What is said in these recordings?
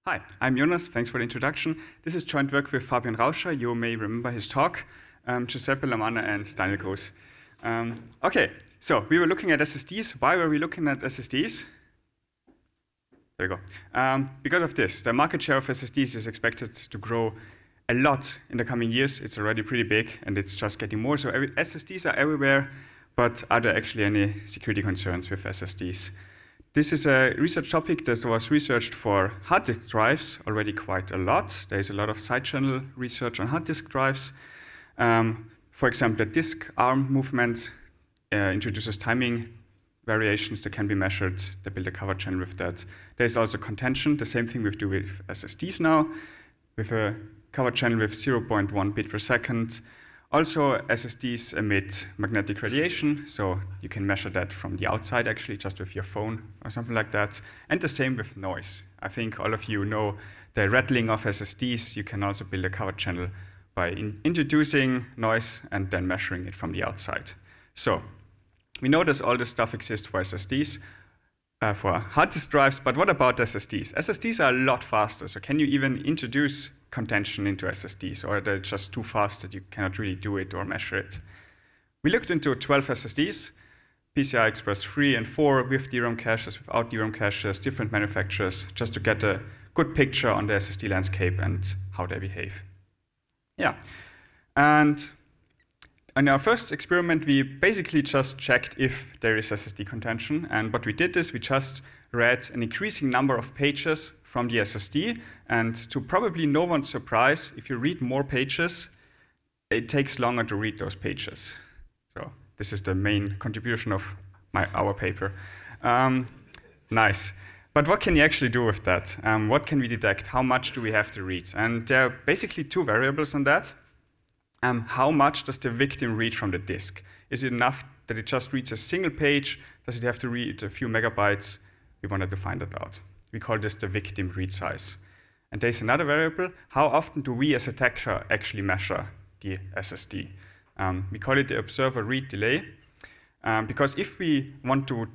Hi, I'm Jonas. Thanks for the introduction. This is joint work with Fabian Rauscher. You may remember his talk, Giuseppe Lamanna and Daniel Groß. Okay, so we were looking at SSDs. Why were we looking at SSDs? There we go. Because of this, the market share of SSDs is expected to grow a lot in the coming years. It's already pretty big, and it's just getting more. So SSDs are everywhere, but are there actually any security concerns with SSDs? This is a research topic that was researched for hard disk drives already quite a lot. There is a lot of side channel research on hard disk drives. For example, the disk arm movement introduces timing variations that can be measured. They build a cover channel with that. There's also contention, the same thing we do with SSDs now, with a cover channel with 0.1 bit per second. Also, SSDs emit magnetic radiation, so you can measure that from the outside, actually, just with your phone or something like that. And the same with noise. I think all of you know the rattling of SSDs. You can also build a cover channel by introducing noise and then measuring it from the outside. So we know that all this stuff exists for SSDs, for hard disk drives, but what about SSDs? SSDs are a lot faster, so can you even introduce contention into SSDs, or are they just too fast that you cannot really do it or measure it? We looked into 12 SSDs, PCI Express 3 and 4 with DRAM caches, without DRAM caches, different manufacturers, just to get a good picture on the SSD landscape and how they behave. Yeah, and in our first experiment, we basically just checked if there is SSD contention, and what we did is we just read an increasing number of pages from the SSD, and to probably no one's surprise, if you read more pages, it takes longer to read those pages. So this is the main contribution of our paper. Nice. But what can you actually do with that? What can we detect? How much do we have to read? And there are basically two variables on that. How much does the victim read from the disk? Is it enough that it just reads a single page? Does it have to read a few megabytes? We wanted to find that out. We call this the victim read size. And there's another variable. How often do we as attacker actually measure the SSD? We call it the observer read delay. Because if we want to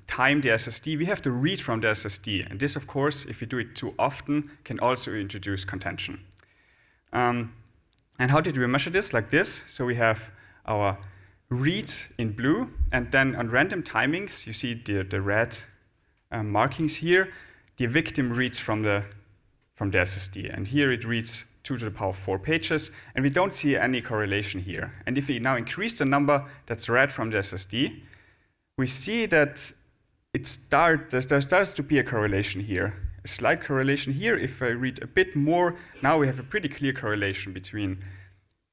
time the SSD, we have to read from the SSD. And this, of course, if we do it too often, can also introduce contention. And how did we measure this? Like this. So we have our reads in blue, and then on random timings, you see the red markings here. The victim reads from the SSD, and here it reads 2 to the power 4 pages, and we don't see any correlation here. And if we now increase the number that's read from the SSD, we see that there starts to be a correlation here. A slight correlation here. If I read a bit more, now we have a pretty clear correlation between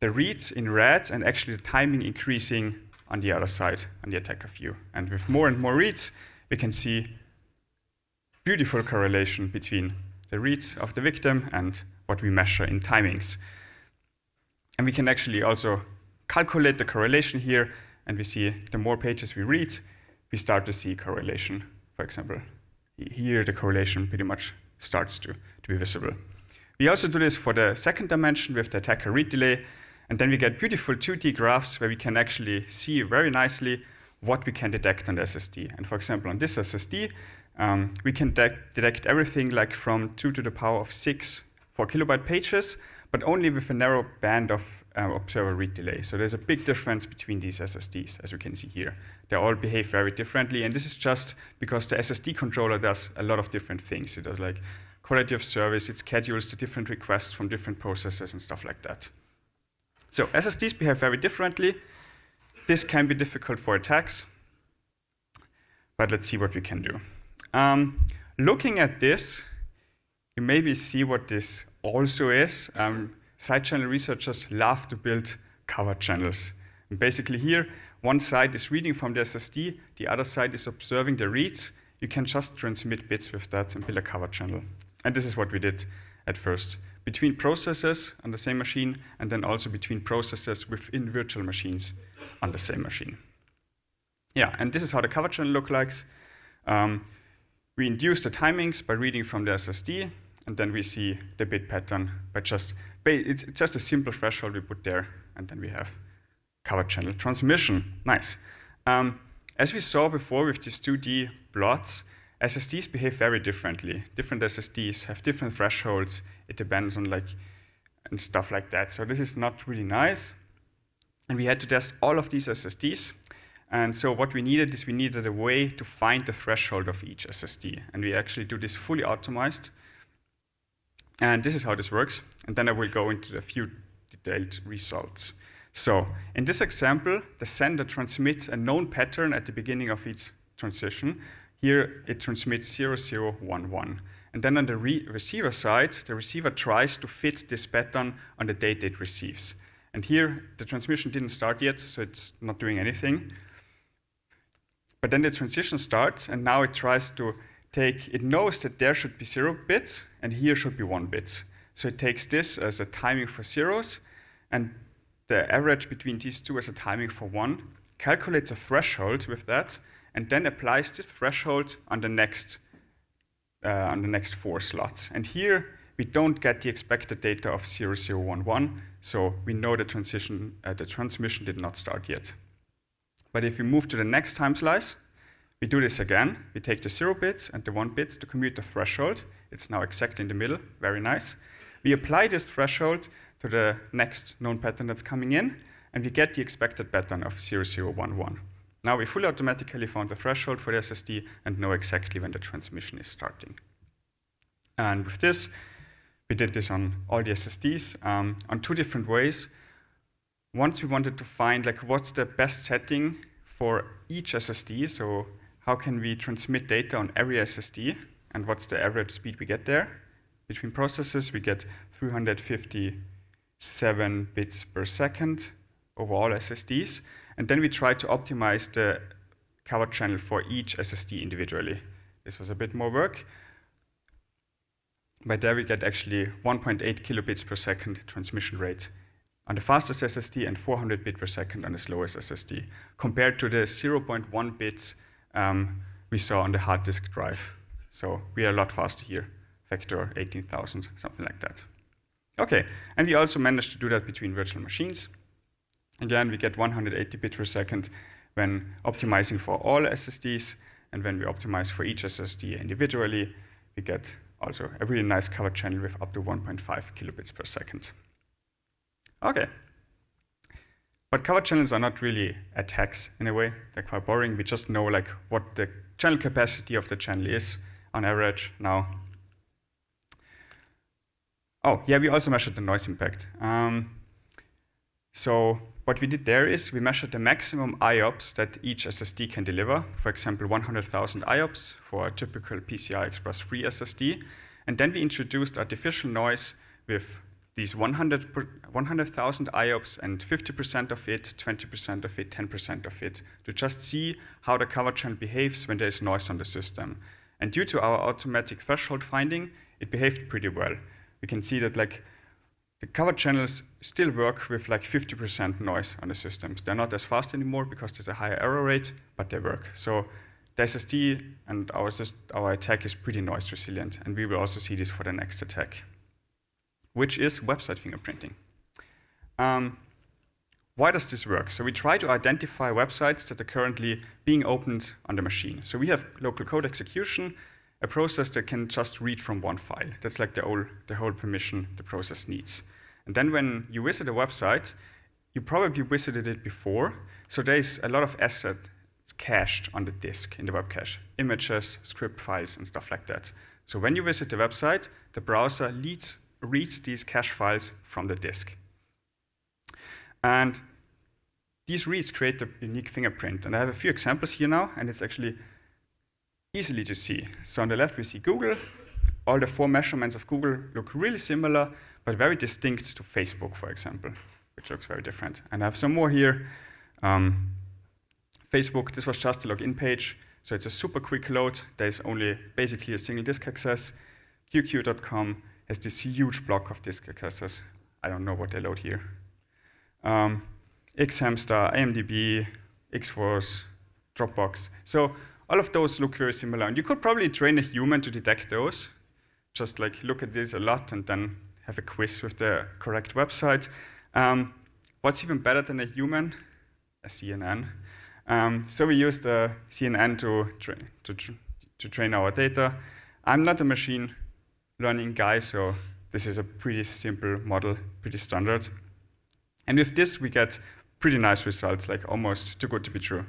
the reads in red and actually the timing increasing on the other side, on the attacker view. And with more and more reads, we can see beautiful correlation between the reads of the victim and what we measure in timings. And we can actually also calculate the correlation here, and we see the more pages we read, we start to see correlation. For example, here the correlation pretty much starts to be visible. We also do this for the second dimension with the attacker read delay, and then we get beautiful 2D graphs where we can actually see very nicely what we can detect on the SSD. And for example, on this SSD, we can detect everything like from 2 to the power of 6 4 kilobyte pages, but only with a narrow band of observer read delay. So there's a big difference between these SSDs, as we can see here. They all behave very differently, and this is just because the SSD controller does a lot of different things. It does like quality of service, it schedules the different requests from different processors and stuff like that. So SSDs behave very differently. This can be difficult for attacks, but let's see what we can do. Looking at this, you maybe see what this also is. Side channel researchers love to build cover channels. And basically here, one side is reading from the SSD, the other side is observing the reads. You can just transmit bits with that and build a cover channel. And this is what we did at first. Between processors on the same machine, and then also between processors within virtual machines on the same machine. Yeah, and this is how the cover channel looks like. We induce the timings by reading from the SSD, and then we see the bit pattern by it's just a simple threshold we put there, and then we have cover channel transmission. Nice. As we saw before with these 2D plots, SSDs behave very differently. Different SSDs have different thresholds. It depends on and stuff like that. So this is not really nice. And we had to test all of these SSDs. And so what we needed is we needed a way to find the threshold of each SSD. And we actually do this fully optimized. And this is how this works. And then I will go into a few detailed results. So in this example, the sender transmits a known pattern at the beginning of each transition. Here it transmits 0011. And then on the receiver side, the receiver tries to fit this pattern on the date it receives. And here the transmission didn't start yet, so it's not doing anything. But then the transition starts, and now it tries to it knows that there should be 0 bits, and here should be 1 bit. So it takes this as a timing for zeros, and the average between these two as a timing for 1, calculates a threshold with that, and then applies this threshold on the next 4 slots. And here we don't get the expected data of 0011, so we know the transmission did not start yet. But if we move to the next time slice, we do this again. We take the 0 bits and the 1 bits to commute the threshold. It's now exactly in the middle, very nice. We apply this threshold to the next known pattern that's coming in, and we get the expected pattern of 0011. Now we fully automatically found the threshold for the SSD and know exactly when the transmission is starting. And with this, we did this on all the SSDs on 2 different ways. Once we wanted to find what's the best setting for each SSD, so how can we transmit data on every SSD, and what's the average speed we get there. Between processes, we get 357 bits per second over all SSDs, and then we try to optimize the covered channel for each SSD individually. This was a bit more work. By there we get actually 1.8 kilobits per second transmission rate on the fastest SSD and 400 bits per second on the slowest SSD, compared to the 0.1 bits we saw on the hard disk drive. So we are a lot faster here, factor 18,000, something like that. Okay, and we also managed to do that between virtual machines. Again, we get 180 bits per second when optimizing for all SSDs, and when we optimize for each SSD individually, we get also a really nice covered channel with up to 1.5 kilobits per second. Okay. But covered channels are not really attacks in a way. They're quite boring. We just know what the channel capacity of the channel is on average now. Oh, yeah, we also measured the noise impact. So what we did there is we measured the maximum IOPS that each SSD can deliver. For example, 100,000 IOPS for a typical PCI Express 3 SSD. And then we introduced artificial noise with these 100,000 IOPS and 50% of it, 20% of it, 10% of it, to just see how the covered channel behaves when there is noise on the system. And due to our automatic threshold finding, it behaved pretty well. We can see that the covered channels still work with 50% noise on the systems. They're not as fast anymore because there's a higher error rate, but they work. So the SSD and our attack is pretty noise resilient, and we will also see this for the next attack, which is website fingerprinting. Why does this work? So we try to identify websites that are currently being opened on the machine. So we have local code execution, a process that can just read from one file. That's the whole permission the process needs. And then when you visit a website, you probably visited it before, so there's a lot of assets cached on the disk in the web cache, images, script files, and stuff like that. So when you visit the website, the browser reads these cache files from the disk. And these reads create a unique fingerprint. And I have a few examples here now, and it's actually easily to see. So on the left, we see Google. All the 4 measurements of Google look really similar, but very distinct to Facebook, for example, which looks very different. And I have some more here. Facebook, this was just a login page, so it's a super quick load. There's only basically a single disk access. QQ.com has this huge block of disk accesses. I don't know what they load here. Xhamster, IMDb, Xforce, Dropbox. So all of those look very similar. And you could probably train a human to detect those. Just look at this a lot and then have a quiz with the correct website. What's even better than a human? A CNN. So we used the CNN to train our data. I'm not a machine learning guy, so this is a pretty simple model, pretty standard. And with this, we get pretty nice results, like almost too good to be true.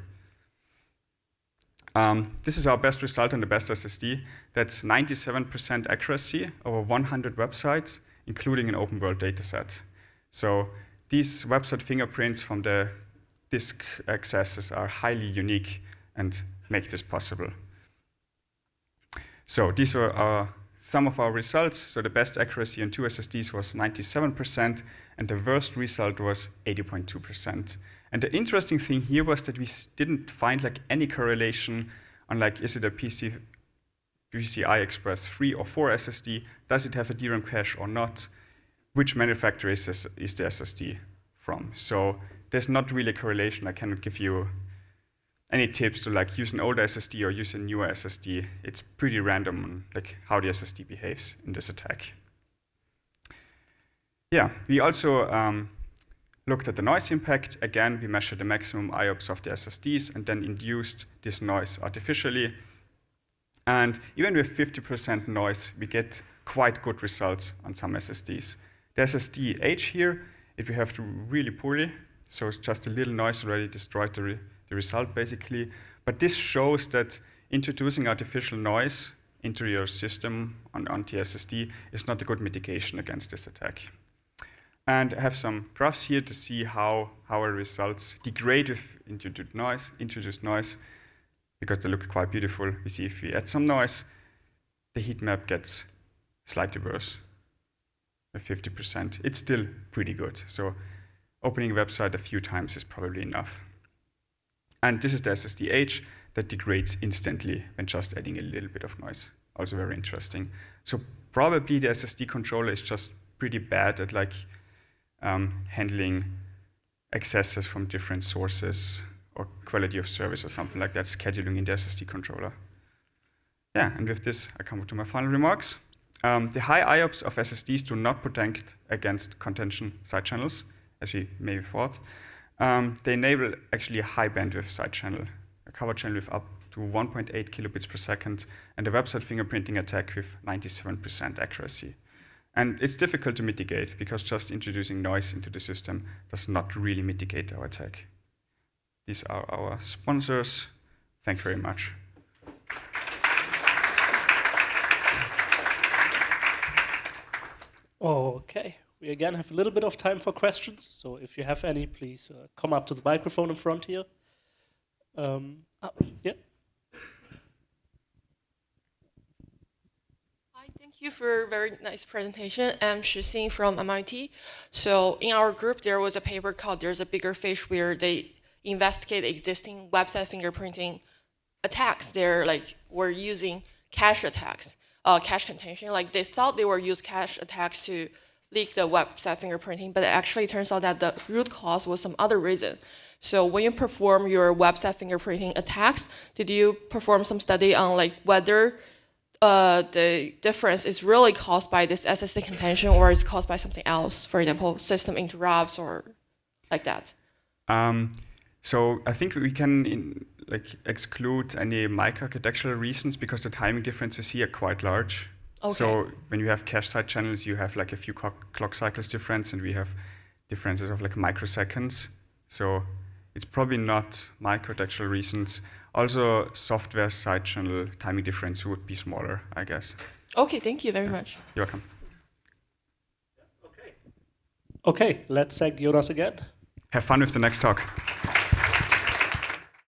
This is our best result on the best SSD. That's 97% accuracy over 100 websites, including an open world dataset. So these website fingerprints from the disk accesses are highly unique and make this possible. So these were some of our results. So the best accuracy on 2 SSDs was 97%, and the worst result was 80.2%. And the interesting thing here was that we didn't find like any correlation on like, is it a PCI Express 3 or 4 SSD? Does it have a DRAM cache or not? Which manufacturer is the SSD from? So there's not really a correlation. I cannot give you any tips to like use an older SSD or use a newer SSD. It's pretty random on like how the SSD behaves in this attack. Yeah, we also looked at the noise impact. Again, we measured the maximum IOPS of the SSDs and then induced this noise artificially. And even with 50% noise, we get quite good results on some SSDs. The SSD age here, it behaved really poorly. So it's just a little noise already destroyed the result, basically. But this shows that introducing artificial noise into your system on the SSD is not a good mitigation against this attack. And I have some graphs here to see how our results degrade with introduced noise, because they look quite beautiful. We see if we add some noise, the heat map gets slightly worse, by 50%. It's still pretty good. So opening a website a few times is probably enough. And this is the SSD age that degrades instantly when just adding a little bit of noise. Also very interesting. So probably the SSD controller is just pretty bad at like handling accesses from different sources or quality of service or something like that, scheduling in the SSD controller. Yeah, and with this, I come to my final remarks. The high IOPS of SSDs do not protect against contention side channels, as we maybe thought. They enable actually a high bandwidth side channel, a cover channel with up to 1.8 kilobits per second, and a website fingerprinting attack with 97% accuracy. And it's difficult to mitigate because just introducing noise into the system does not really mitigate our attack. These are our sponsors. Thank you very much. Okay, we again have a little bit of time for questions. So if you have any, please come up to the microphone in front here. Yeah. Thank you for a very nice presentation. I'm Shixing from MIT. So in our group, there was a paper called There's a Bigger Fish, where they investigate existing website fingerprinting attacks. They're like, were using cache attacks, cache contention. Like they thought they were using cache attacks to leak the website fingerprinting, but it actually turns out that the root cause was some other reason. So when you perform your website fingerprinting attacks, did you perform some study on like whether the difference is really caused by this SSD contention or is caused by something else, for example, system interrupts or like that? So I think we can exclude any microarchitectural reasons because the timing difference we see are quite large. Okay. So when you have cache side channels, you have like a few clock cycles difference, and we have differences of like microseconds. So it's probably not microarchitectural reasons. Also, software side channel timing difference would be smaller, I guess. Okay, thank you very much. You're welcome. Okay, let's thank Jonas again. Have fun with the next talk.